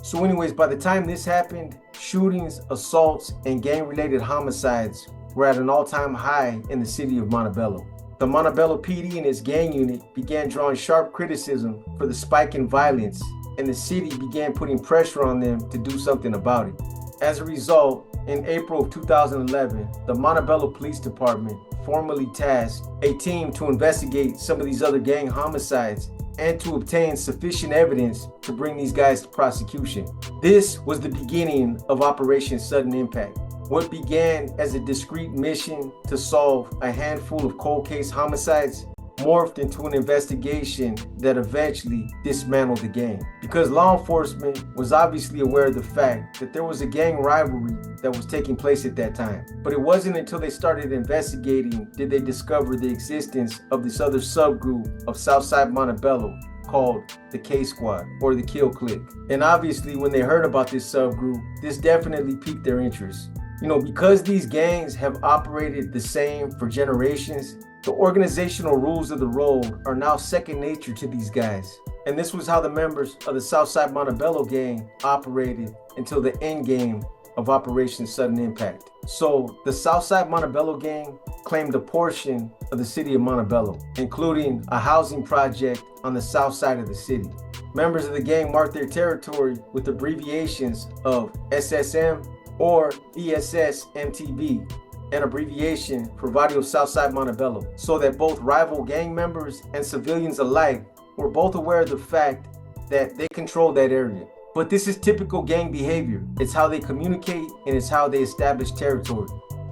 So anyways, by the time this happened, shootings, assaults, and gang-related homicides were at an all-time high in the city of Montebello. The Montebello PD and its gang unit began drawing sharp criticism for the spike in violence, and the city began putting pressure on them to do something about it. As a result, in April of 2011, the Montebello Police Department formally tasked a team to investigate some of these other gang homicides and to obtain sufficient evidence to bring these guys to prosecution. This was the beginning of Operation Sudden Impact. What began as a discreet mission to solve a handful of cold case homicides morphed into an investigation that eventually dismantled the gang. Because law enforcement was obviously aware of the fact that there was a gang rivalry that was taking place at that time. But it wasn't until they started investigating did they discover the existence of this other subgroup of Southside Montebello called the K Squad or the Kill Clique. And obviously when they heard about this subgroup, this definitely piqued their interest. Because these gangs have operated the same for generations, the organizational rules of the road are now second nature to these guys. And this was how the members of the Southside Montebello gang operated until the end game of Operation Sudden Impact. So the Southside Montebello gang claimed a portion of the city of Montebello, including a housing project on the south side of the city. Members of the gang marked their territory with abbreviations of SSM or ESS-MTB, an abbreviation for Barrio Southside Montebello, so that both rival gang members and civilians alike were both aware of the fact that they controlled that area. But this is typical gang behavior. It's how they communicate and it's how they establish territory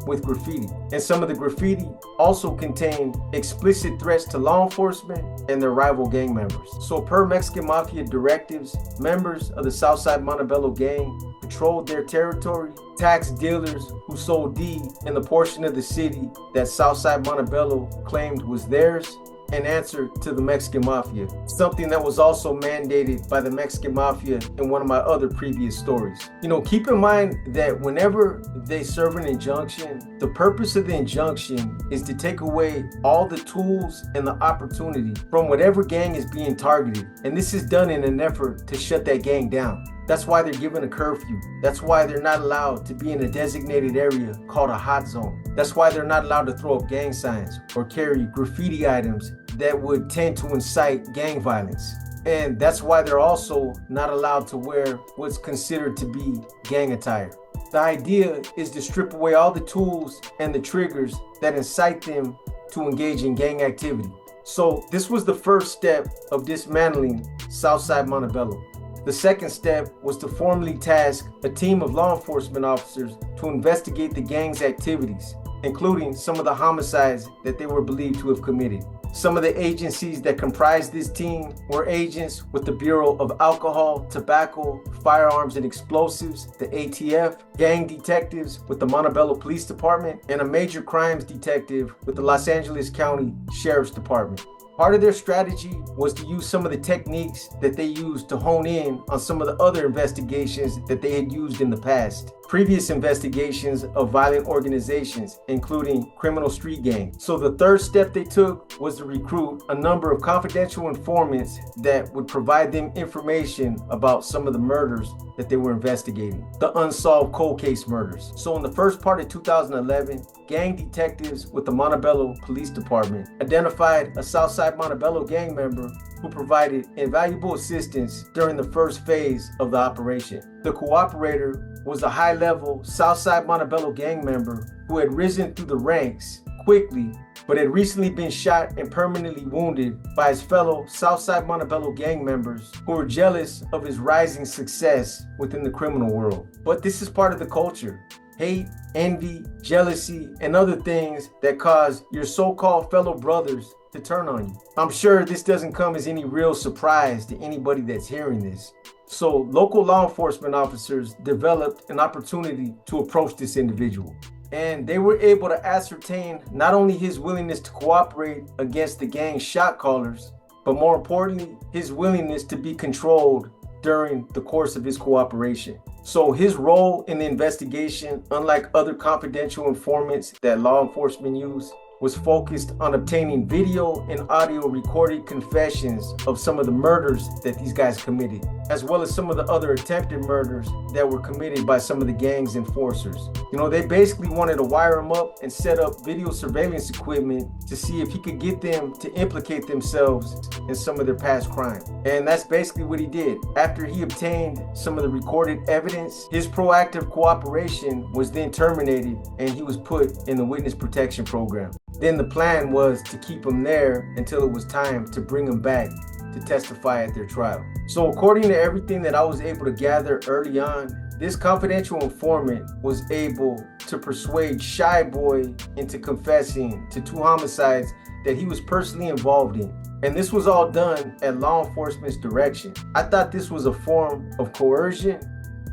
with graffiti. And some of the graffiti also contained explicit threats to law enforcement and their rival gang members. So per Mexican Mafia directives, members of the Southside Montebello gang controlled their territory, taxed dealers who sold D in the portion of the city that Southside Montebello claimed was theirs, and answered to the Mexican Mafia, something that was also mandated by the Mexican Mafia in one of my other previous stories. Keep in mind that whenever they serve an injunction, the purpose of the injunction is to take away all the tools and the opportunity from whatever gang is being targeted. And this is done in an effort to shut that gang down. That's why they're given a curfew. That's why they're not allowed to be in a designated area called a hot zone. That's why they're not allowed to throw up gang signs or carry graffiti items that would tend to incite gang violence. And that's why they're also not allowed to wear what's considered to be gang attire. The idea is to strip away all the tools and the triggers that incite them to engage in gang activity. So this was the first step of dismantling Southside Montebello. The second step was to formally task a team of law enforcement officers to investigate the gang's activities, including some of the homicides that they were believed to have committed. Some of the agencies that comprised this team were agents with the Bureau of Alcohol, Tobacco, Firearms and Explosives, the ATF, gang detectives with the Montebello Police Department, and a major crimes detective with the Los Angeles County Sheriff's Department. Part of their strategy was to use some of the techniques that they used to hone in on some of the other investigations that they had used in the past. Previous investigations of violent organizations, including criminal street gangs. So the third step they took was to recruit a number of confidential informants that would provide them information about some of the murders that they were investigating, the unsolved cold case murders. So in the first part of 2011, gang detectives with the Montebello Police Department identified a Southside Montebello gang member who provided invaluable assistance during the first phase of the operation. The cooperator was a high-level Southside Montebello gang member who had risen through the ranks quickly, but had recently been shot and permanently wounded by his fellow Southside Montebello gang members who were jealous of his rising success within the criminal world. But this is part of the culture. Hate, envy, jealousy, and other things that cause your so-called fellow brothers to turn on you. I'm sure this doesn't come as any real surprise to anybody that's hearing this. So local law enforcement officers developed an opportunity to approach this individual. And they were able to ascertain not only his willingness to cooperate against the gang shot callers, but more importantly, his willingness to be controlled during the course of his cooperation. So his role in the investigation, unlike other confidential informants that law enforcement use, was focused on obtaining video and audio recorded confessions of some of the murders that these guys committed, as well as some of the other attempted murders that were committed by some of the gang's enforcers. You know, they basically wanted to wire him up and set up video surveillance equipment to see if he could get them to implicate themselves in some of their past crimes. And that's basically what he did. After he obtained some of the recorded evidence, his proactive cooperation was then terminated and he was put in the witness protection program. Then the plan was to keep him there until it was time to bring him back to testify at their trial. So according to everything that I was able to gather early on, this confidential informant was able to persuade Shy Boy into confessing to 2 homicides that he was personally involved in. And this was all done at law enforcement's direction. I thought this was a form of coercion,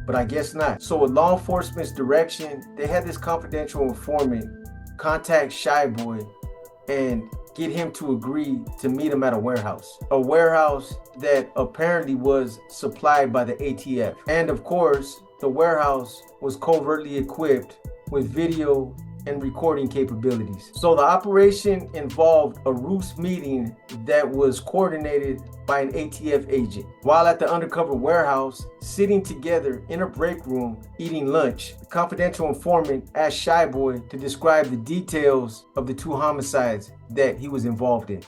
but I guess not. So with law enforcement's direction, they had this confidential informant contact Shy Boy and get him to agree to meet him at a warehouse that apparently was supplied by the ATF. And of course, the warehouse was covertly equipped with video and recording capabilities. So the operation involved a ruse meeting that was coordinated by an ATF agent. While at the undercover warehouse, sitting together in a break room, eating lunch, the confidential informant asked Shy Boy to describe the details of the 2 homicides that he was involved in.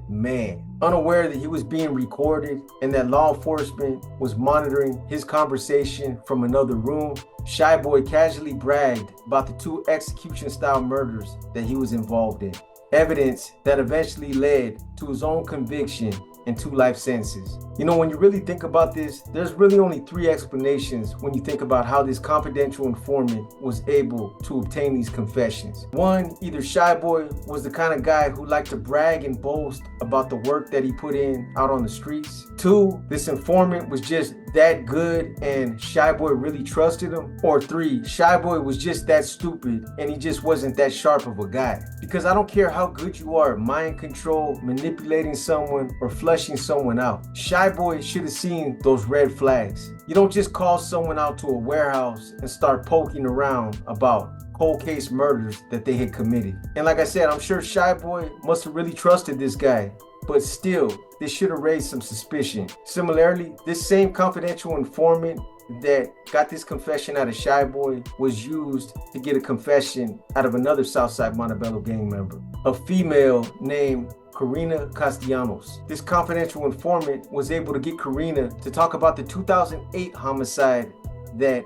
Man, unaware that he was being recorded and that law enforcement was monitoring his conversation from another room, Shy Boy casually bragged about the 2 execution-style murders that he was involved in. Evidence that eventually led to his own conviction and 2 life sentences. You know, when you really think about this, there's really only 3 explanations when you think about how this confidential informant was able to obtain these confessions. 1, either Shy Boy was the kind of guy who liked to brag and boast about the work that he put in out on the streets. 2, this informant was just that good and Shy Boy really trusted him. Or 3, Shy Boy was just that stupid and he just wasn't that sharp of a guy. Because I don't care how good you are at mind control, manipulating someone, or flushing someone out. Shy Boy should have seen those red flags. You don't just call someone out to a warehouse and start poking around about cold case murders that they had committed. And like I said, I'm sure Shy Boy must have really trusted this guy, but still, this should have raised some suspicion. Similarly, this same confidential informant that got this confession out of Shy Boy was used to get a confession out of another Southside Montebello gang member, a female named Karina Castellanos. This confidential informant was able to get Karina to talk about the 2008 homicide that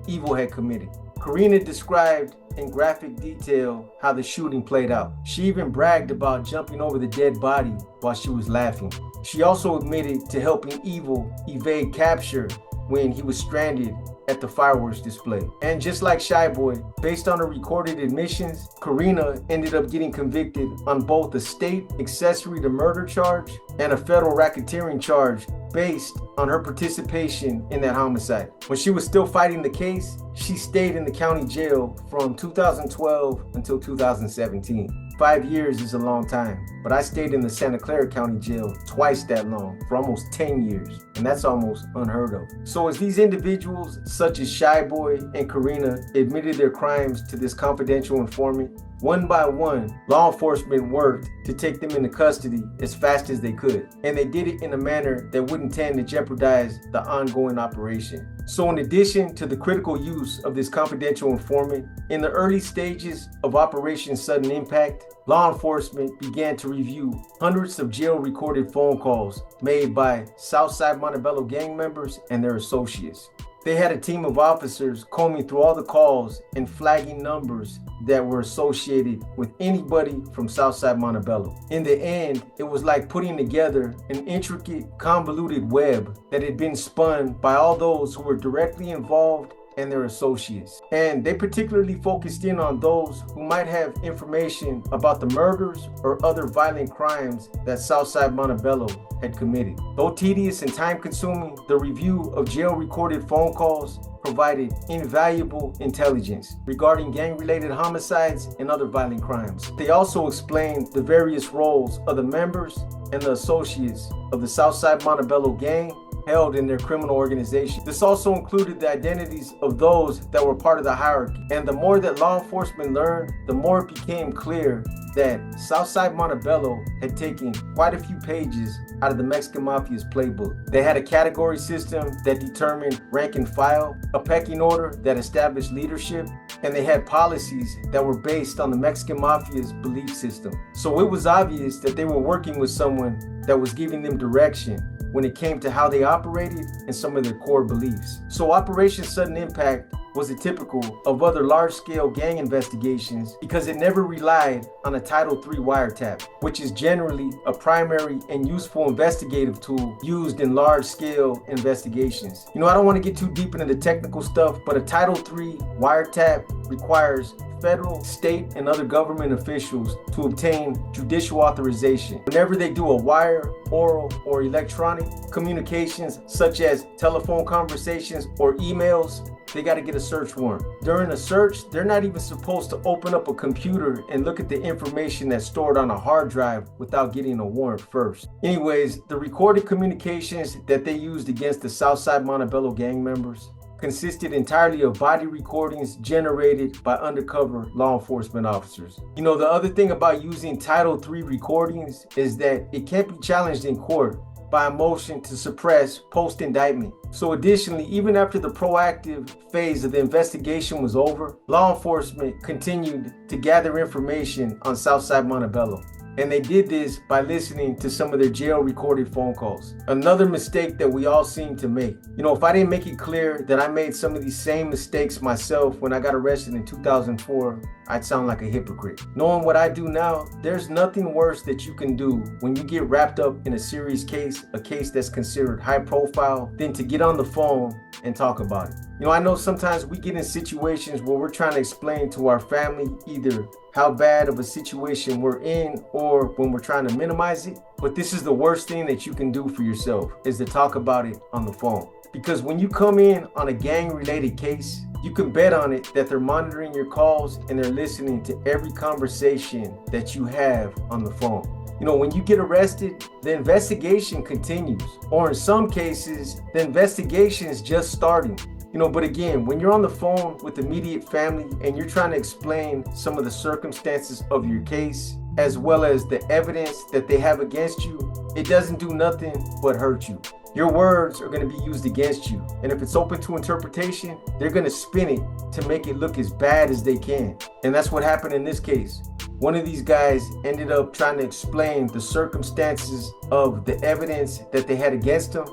Evil had committed. Karina described in graphic detail how the shooting played out. She even bragged about jumping over the dead body while she was laughing. She also admitted to helping Evil evade capture when he was stranded at the fireworks display. And just like Shy Boy, based on her recorded admissions, Karina ended up getting convicted on both a state accessory to murder charge and a federal racketeering charge based on her participation in that homicide. When she was still fighting the case, she stayed in the county jail from 2012 until 2017. 5 years is a long time, but I stayed in the Santa Clara County Jail twice that long for almost 10 years, and that's almost unheard of. So as these individuals, such as Shy Boy and Karina, admitted their crimes to this confidential informant, one by one, law enforcement worked to take them into custody as fast as they could, and they did it in a manner that wouldn't tend to jeopardize the ongoing operation. So in addition to the critical use of this confidential informant, in the early stages of Operation Sudden Impact, law enforcement began to review hundreds of jail-recorded phone calls made by Southside Montebello gang members and their associates. They had a team of officers combing through all the calls and flagging numbers that were associated with anybody from Southside Montebello. In the end, it was like putting together an intricate, convoluted web that had been spun by all those who were directly involved and their associates. And they particularly focused in on those who might have information about the murders or other violent crimes that Southside Montebello had committed. Though tedious and time-consuming, the review of jail-recorded phone calls provided invaluable intelligence regarding gang-related homicides and other violent crimes. They also explained the various roles of the members and the associates of the Southside Montebello gang held in their criminal organization. This also included the identities of those that were part of the hierarchy. And the more that law enforcement learned, the more it became clear that Southside Montebello had taken quite a few pages out of the Mexican Mafia's playbook. They had a category system that determined rank and file, a pecking order that established leadership, and they had policies that were based on the Mexican Mafia's belief system. So it was obvious that they were working with someone that was giving them direction when it came to how they operated and some of their core beliefs. So Operation Sudden Impact was atypical of other large-scale gang investigations because it never relied on a Title III wiretap, which is generally a primary and useful investigative tool used in large-scale investigations. You know, I don't want to get too deep into the technical stuff, but a Title III wiretap requires federal, state, and other government officials to obtain judicial authorization. Whenever they do a wire, oral, or electronic communications, such as telephone conversations or emails, they got to get a search warrant. During a search, they're not even supposed to open up a computer and look at the information that's stored on a hard drive without getting a warrant first. Anyways, the recorded communications that they used against the Southside Montebello gang members consisted entirely of body recordings generated by undercover law enforcement officers. You know, the other thing about using Title III recordings is that it can't be challenged in court by a motion to suppress post-indictment. So additionally, even after the proactive phase of the investigation was over, law enforcement continued to gather information on Southside Montebello. And they did this by listening to some of their jail recorded phone calls. Another mistake that we all seem to make. You know, if I didn't make it clear that I made some of these same mistakes myself when I got arrested in 2004, I'd sound like a hypocrite. Knowing what I do now, there's nothing worse that you can do when you get wrapped up in a serious case, a case that's considered high profile, than to get on the phone and talk about it. You know, I know sometimes we get in situations where we're trying to explain to our family either how bad of a situation we're in or when we're trying to minimize it. But this is the worst thing that you can do for yourself, is to talk about it on the phone. Because when you come in on a gang-related case, you can bet on it that they're monitoring your calls and they're listening to every conversation that you have on the phone. You know, when you get arrested, the investigation continues, or in some cases, the investigation is just starting. You know, but again, when you're on the phone with immediate family and you're trying to explain some of the circumstances of your case, as well as the evidence that they have against you, it doesn't do nothing but hurt you. Your words are going to be used against you. And if it's open to interpretation, they're going to spin it to make it look as bad as they can. And that's what happened in this case. One of these guys ended up trying to explain the circumstances of the evidence that they had against him,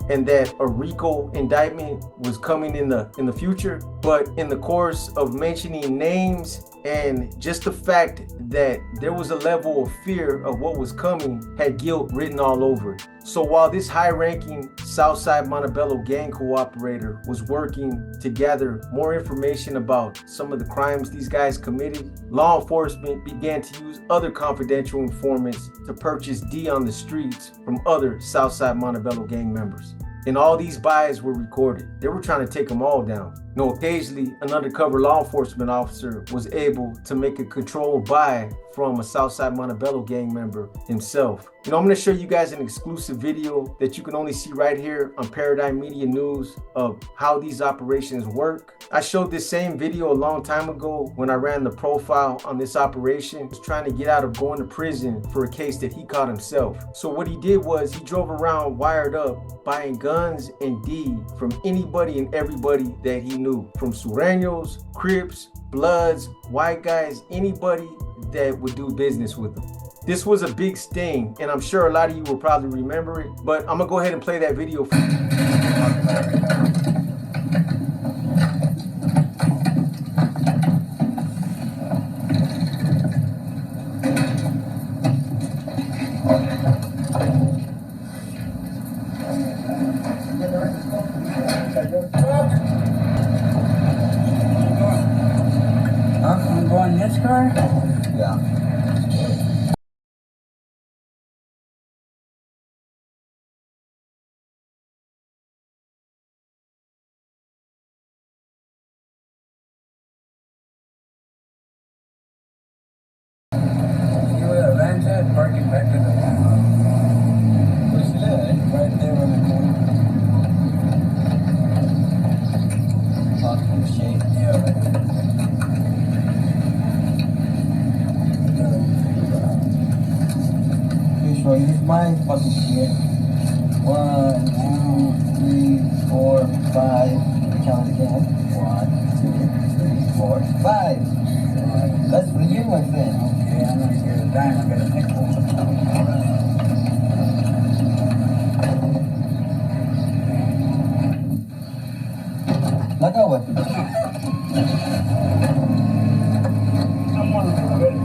and that a RICO indictment was coming in the future. But in the course of mentioning names and just the fact that there was a level of fear of what was coming, had guilt written all over it. So while this high-ranking Southside Montebello gang cooperator was working to gather more information about some of the crimes these guys committed, law enforcement began to use other confidential informants to purchase D on the streets from other Southside Montebello gang members. And all these buys were recorded. They were trying to take them all down. You know, occasionally an undercover law enforcement officer was able to make a controlled buy from a Southside Montebello gang member himself. You know, I'm going to show you guys an exclusive video that you can only see right here on Paradigm Media News of how these operations work. I showed this same video a long time ago when I ran the profile on this operation. He was trying to get out of going to prison for a case that he caught himself. So what he did was he drove around wired up, buying guns and D from anybody and everybody that he knew, from Sureños, Crips, Bloods, white guys, anybody that would do business with him. This was a big sting, and I'm sure a lot of you will probably remember it, but I'm gonna go ahead and play that video for you. I'm going this car? Yeah. You were the van set, parking back to the where's it at? Right there on the corner. Talking shade. Yeah, right there. my fucking shit. 1, 2, 3, 4, 5. Count again. 1, 2, 3, 4, 5. That's for you, my friend. Okay, I'm gonna get a dime. I got a nickel. Let go with it. I'm one of them. Good.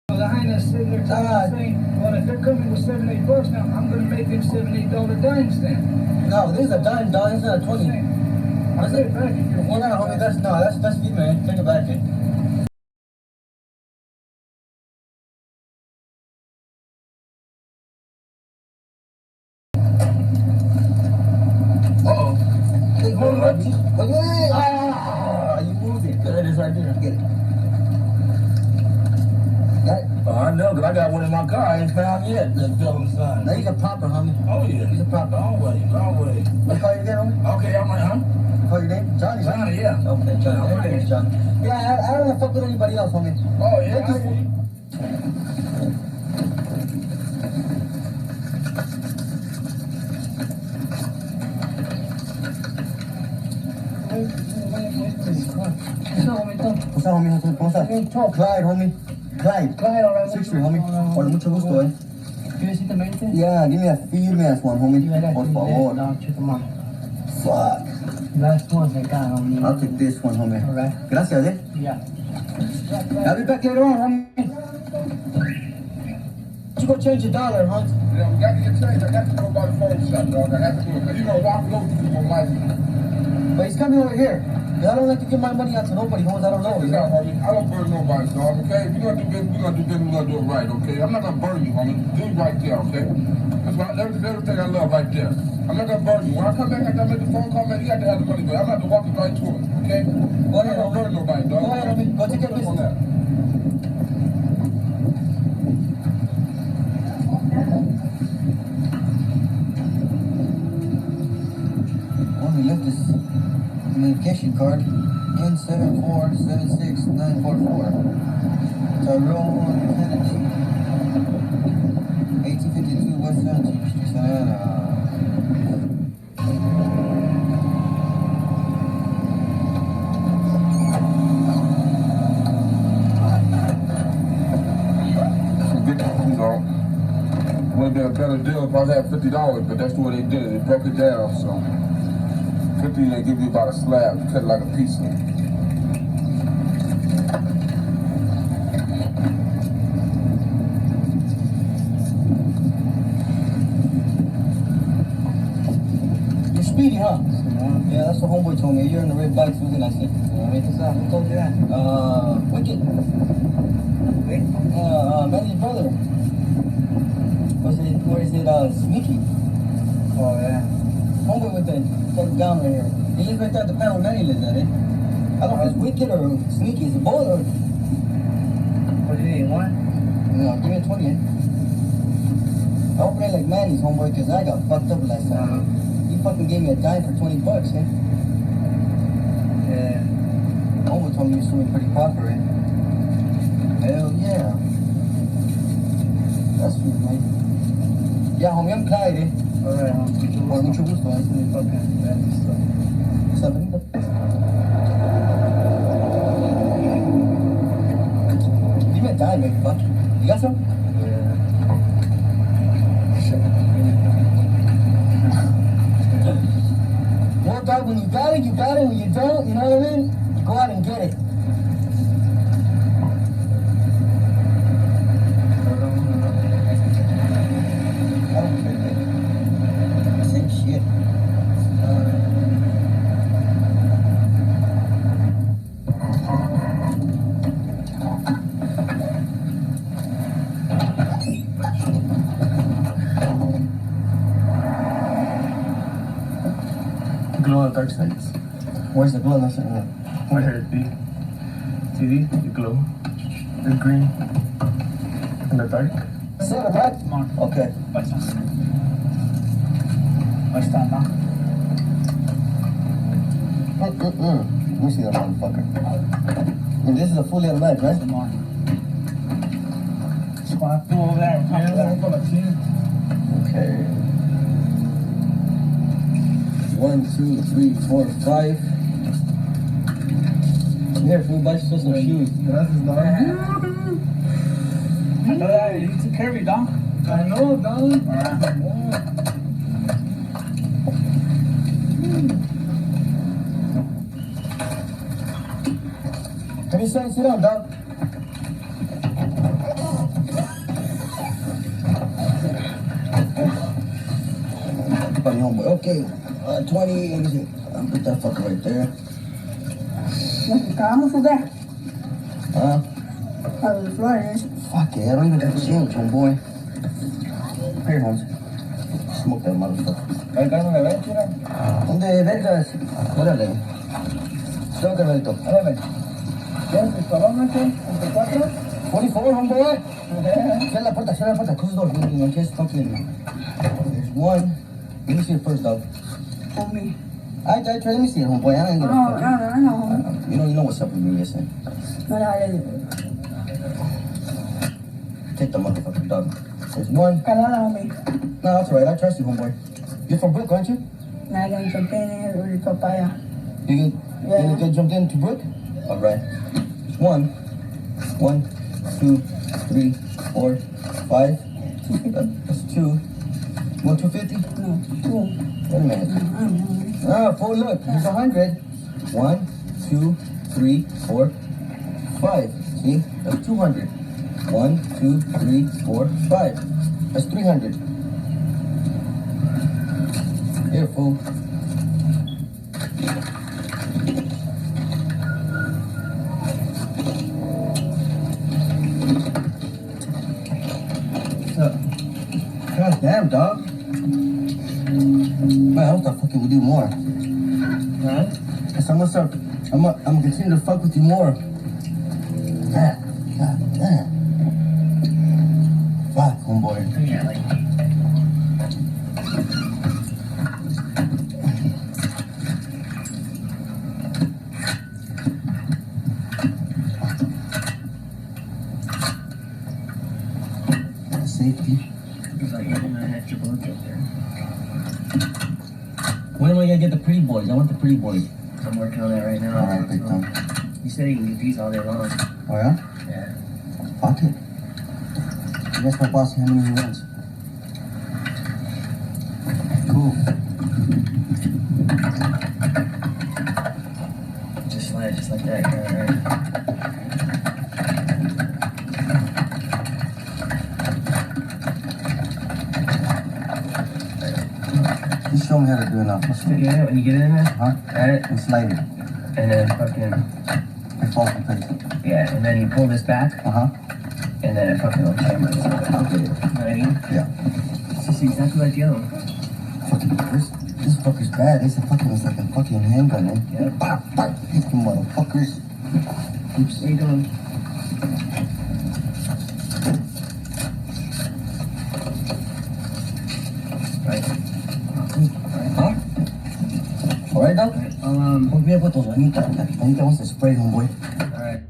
The highness sitting there saying, well, if they're coming with $7, $8 now, I'm going to make them $7, $8 dimes then. No, this is a dime, dog. It's not a 20. I'll get it back if you're Well, no, homie, that's me, man. Take it back, kid. Uh-oh. Hey, hold on. Wait. Ah, you moved it. There it is right there. Get it. I know, because I got one in my car. I ain't found yet. Let's go on the side. Now he's a popper, homie. Oh, yeah. He's a popper. Always. What call you again, homie? Okay, I'm like, huh? Call your name? Johnny, right? Johnny, yeah. Okay, Johnny. Yeah, My name is Johnny. Yeah, I don't want to fuck with anybody else, homie. Oh, yeah. Thank you. What's up, homie? ¿Cómo estás? Clyde, homie. Clyde. Clyde, all right. 6'3", homie. Hola, mucho gusto, eh. ¿Quieres irte 20? Yeah, give me a firme ass one, homie. Por favor. No, check them out. Fuck. Last ones I got, homie. I'll take this one, homie. All right. Gracias, eh. Yeah. I'll be back later on, homie. You go change your dollar, huh? Yeah, we got to get changed. I got to go by the phone shop, dog. I have to do it. Because you're going to walk over to my wife. But he's coming over here. I don't like to give my money out to nobody, homes I don't know. You No, know? homie. I don't burn nobody, dog, okay? If you're going to do business, we're going to do business, we're going to do it right, okay? I'm not going to burn you, homie. Do it right there, okay? That's everything I love right there. I'm not going to burn you. When I come back after I make the phone call, man, you got to have the money, but I'm not going to walk it right to it, okay? Go I'm ahead, not going to burn nobody, dog. Go ahead, homie. Go take care of On business. that. Well, he left his communication card. N7476944. Tyrone Kennedy. 1852 West 17th Street, Santa Ana. Would have been a better deal if I had $50, but that's the way they did it. They broke it down, so 50 they give you about a slab, cut it like a piece. You're speedy, huh? Yeah, that's what homeboy told me. You're in the red bikes, wasn't I? Said, Who told you that? Wicked. Manny's brother. Where is it, Sneaky? Oh, yeah. Homeboy with the down right here. He lives right there at the panel Manny lives at, eh? I don't know if it's Wicked or Sneaky. Is it both or? What do you need, one? No, give me a 20, eh? I hope it ain't like Manny's, homeboy, because I got fucked up last time. He fucking gave me a dime for $20, eh? Yeah. Homeboy told me he was doing pretty proper, eh? Hell yeah. That's sweet, man. Yeah, homie, I'm Clyde, eh? All right, Por mucho gusto, eh? Okay, that's stuff. What's up, Benito? Give me a dime, man, fuck. You got some? Well, dog, when you got it, you got it. When you don't, you know what I mean? You go out and get it. I don't care, man. Same shit. glow dark sides. Where's the glow? Right here, it's B. See these? The glow. The green. And the dark. See the dark? Okay. Ahí está, ¿no? Let me see that motherfucker. And this is a fully automatic, right? Okay. 1, 2, 3, 4, 5. Here, fool, buy yourself some shoes. Gracias, dog. You took care of me, dog. I know, dog. Come inside, sit down, dog. Okay, 20, let me see. I'll put that fucker right there. Acabamos de ver Huh? a los flores. Fuck it, I don't even have change, homeboy. Here, Holmes. Smoke that motherfucker. ¿Dónde vergas? Órale. Tengo que verlo. Órale. ¿Tienes pistolón, Nacho? ¿24? 44, homeboy. Cierra la puerta, close the door. You just fucking... There's one. Let me see it first, dog. For me. I let me see it, homeboy. I ain't gonna fuck No. you know what's up with me, listen. No. Take the motherfucking dog. There's one. Calada, me. No, that's alright. I trust you, homeboy. You're from Brook, aren't you? Now I'm going to jump in here with the papaya. You get jumped into Brook? Alright. There's one. 1, 2, 3, 4, 5. That's 2. 1, 250? No, 2. Wait a minute. Ah, fool, look. Here's 100. 1, 2, 3, 4, 5. See? That's 200. 1, 2, 3, 4, 5. That's 300. Here, fool. God damn, dog. Man, I hope I fucking will do more. Huh? Cause I'm gonna continue to fuck with you more. God damn. Fuck, homeboy. Yeah, like... Safety. It's like, you're gonna have to work up there. When am I gonna get the pretty boys? I want the pretty boys. I'm working on that right now. Alright, big time. You said you can get these all day long. Oh yeah? Yeah. Fuck it. I guess my boss how many he wants. Cool. Just slide, just like that, kinda, right? Just show me how to do it now. Yeah, when you get in there, Huh? at it, And slide it. and then fucking, It falls in place. yeah, and then you pull this back, Uh-huh. and then it fucking will camera. You know I'll get it. what I mean? Yeah. It's just exactly like the other one. Fucking this fucker's bad. It's like a fucking handgun, man. Yeah. Bop, bop. You motherfuckers. Oops, what are you doing? Right. Huh? Alright, dog? Alright, Mira, putos. Anita wants to spray, homeboy. alright.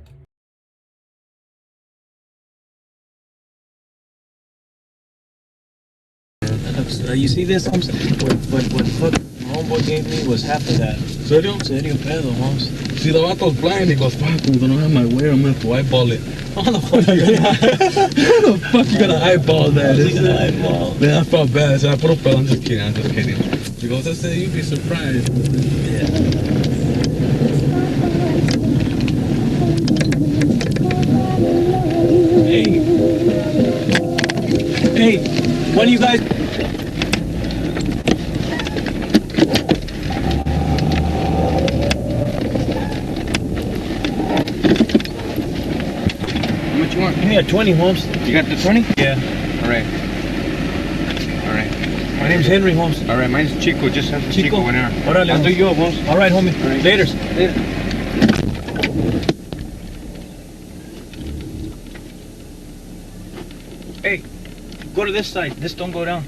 You see this? What fuck homeboy gave me was half of that. ¿Serio? Serio pedo, Holmes. See, the vato was blind. He goes, fuck, I don't have my way. I'm gonna have to eyeball it. How the fuck you gonna How the fuck you gonna eyeball that? How's he gonna eyeball? Man, I felt bad. So I put up, I'm just kidding. He goes, I said, you'd be surprised. Yeah. Hey, when are you guys? How much you want? Give me a 20, Holmes. You got the 20? Yeah. All right. 20 My name's Henry, Holmes. All right, mine's Chico. Just have Chico. Chico in there. Órale, I'll do Holmes. you up, Holmes. All right, homie. All right. Later. Hey, go to this side. This don't go down.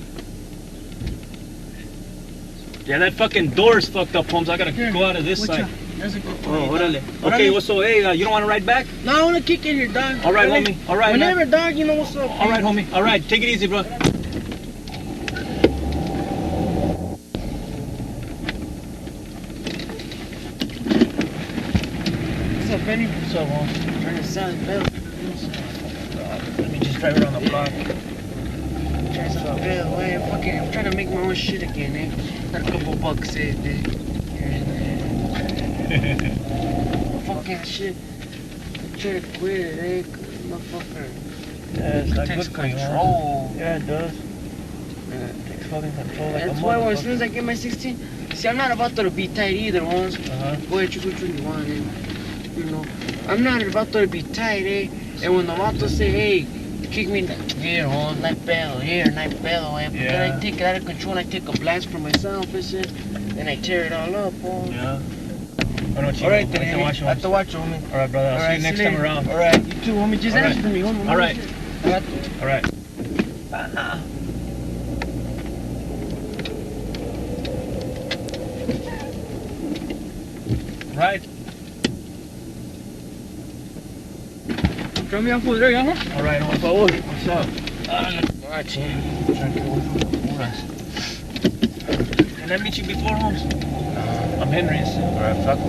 Yeah, that fucking door is fucked up, Holmes. I gotta go out of this side. That's a good Oh, órale. Okay, well, so, hey, you don't want to ride back? No, I want to kick in here, dog. All right, homie. All right, man. Whenever, dog, you know what's up. All right, homie. All right, take it easy, bro. What's up, Benny? What's up, Holmes? Trying to sell his bill. Let me just drive around the block. Trying to sell his bill. Wait, I'm trying to make my own shit again, eh? Got a couple bucks saved, eh? Here and there. Fucking shit. I'm trying to quit it, eh? Motherfucker. Yeah, it's not Takes good for you, huh? control. Yeah, it does. Takes fucking control like a That's why as motherfucker. soon as I get my 16, see, I'm not about to be tight either, once. Uh-huh. Go ahead, choose which one you want, eh? You know, I'm not about to be tight, eh? And when the vato say, hey, kick me here, oh, night pedo, eh? But Yeah. then I take it out of control and I take a blast for myself, I said, and I tear it all up, oh. Yeah. Why don't you All right, go? then, I have to eh? watch you. I have to watch you, homie. All right, brother. I'll see you next time around. All right, you too, homie. Just All answer right. for me, homie. All right. All right. All right. Right. Drop me off over there, yeah? All right, por favor. What's up? Watching. Can I meet you before, Holmes? I'm Henry. All right, fuck.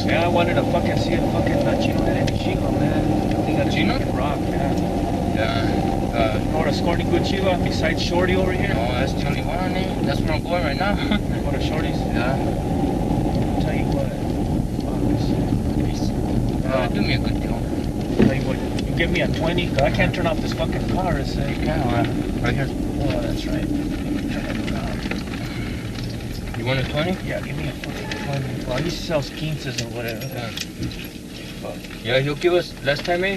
Yeah, I wanted to fucking see a fucking Chino de Chico, man. I think that's Chino? fucking rock, man. Yeah. You know what a scorny good Chiva besides Shorty over here? Oh, that's the only one, eh? That's where I'm going right now. What a Shorty's? Yeah. I'll tell you what. Do me a good deal. Tell you what, you give me a 20, cause I can't turn off this fucking car, it's like, Right here. oh, that's right. Turn it around. You want a 20? Yeah, give me a fucking 20. Well, he sells quinces or whatever. Yeah, he'll give us, last night,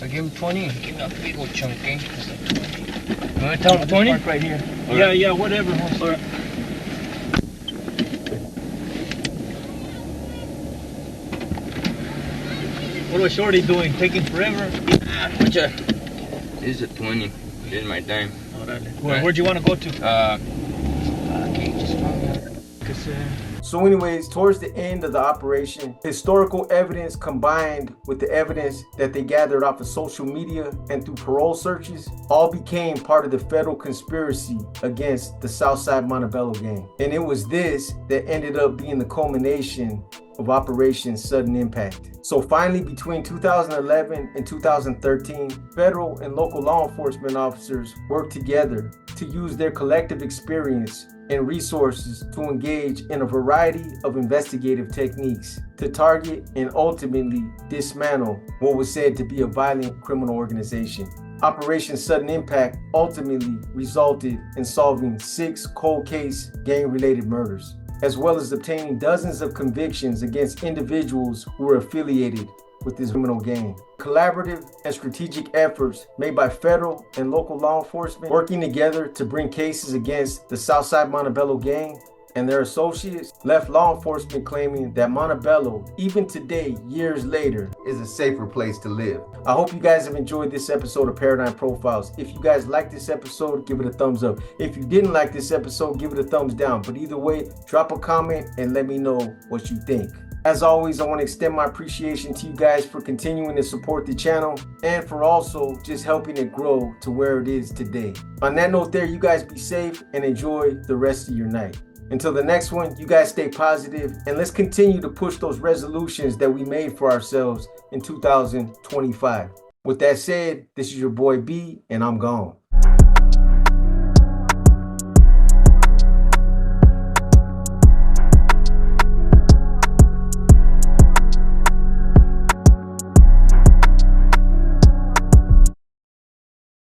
I gave him 20. Give me a big old chunk, eh? You want to tell him 20? Park right here. All Yeah, right. yeah, whatever. All right. What was Shorty doing? Taking forever? What's that? This is a 20. This is my dime. Where'd you want to go to? Okay, just follow me. So anyways, towards the end of the operation, historical evidence combined with the evidence that they gathered off of social media and through parole searches all became part of the federal conspiracy against the Southside Montebello gang. And it was this that ended up being the culmination of Operation Sudden Impact. So finally, between 2011 and 2013, federal and local law enforcement officers worked together to use their collective experience and resources to engage in a variety of investigative techniques to target and ultimately dismantle what was said to be a violent criminal organization. Operation Sudden Impact ultimately resulted in solving 6 cold case gang-related murders, as well as obtaining dozens of convictions against individuals who were affiliated with this criminal gang. Collaborative and strategic efforts made by federal and local law enforcement working together to bring cases against the Southside Montebello gang and their associates left law enforcement claiming that Montebello, even today, years later, is a safer place to live. I hope you guys have enjoyed this episode of Paradigm Profiles. If you guys liked this episode, give it a thumbs up. If you didn't like this episode, give it a thumbs down. But either way, drop a comment and let me know what you think. As always, I want to extend my appreciation to you guys for continuing to support the channel and for also just helping it grow to where it is today. On that note there, you guys be safe and enjoy the rest of your night. Until the next one, you guys stay positive and let's continue to push those resolutions that we made for ourselves in 2025. With that said, this is your boy B and I'm gone.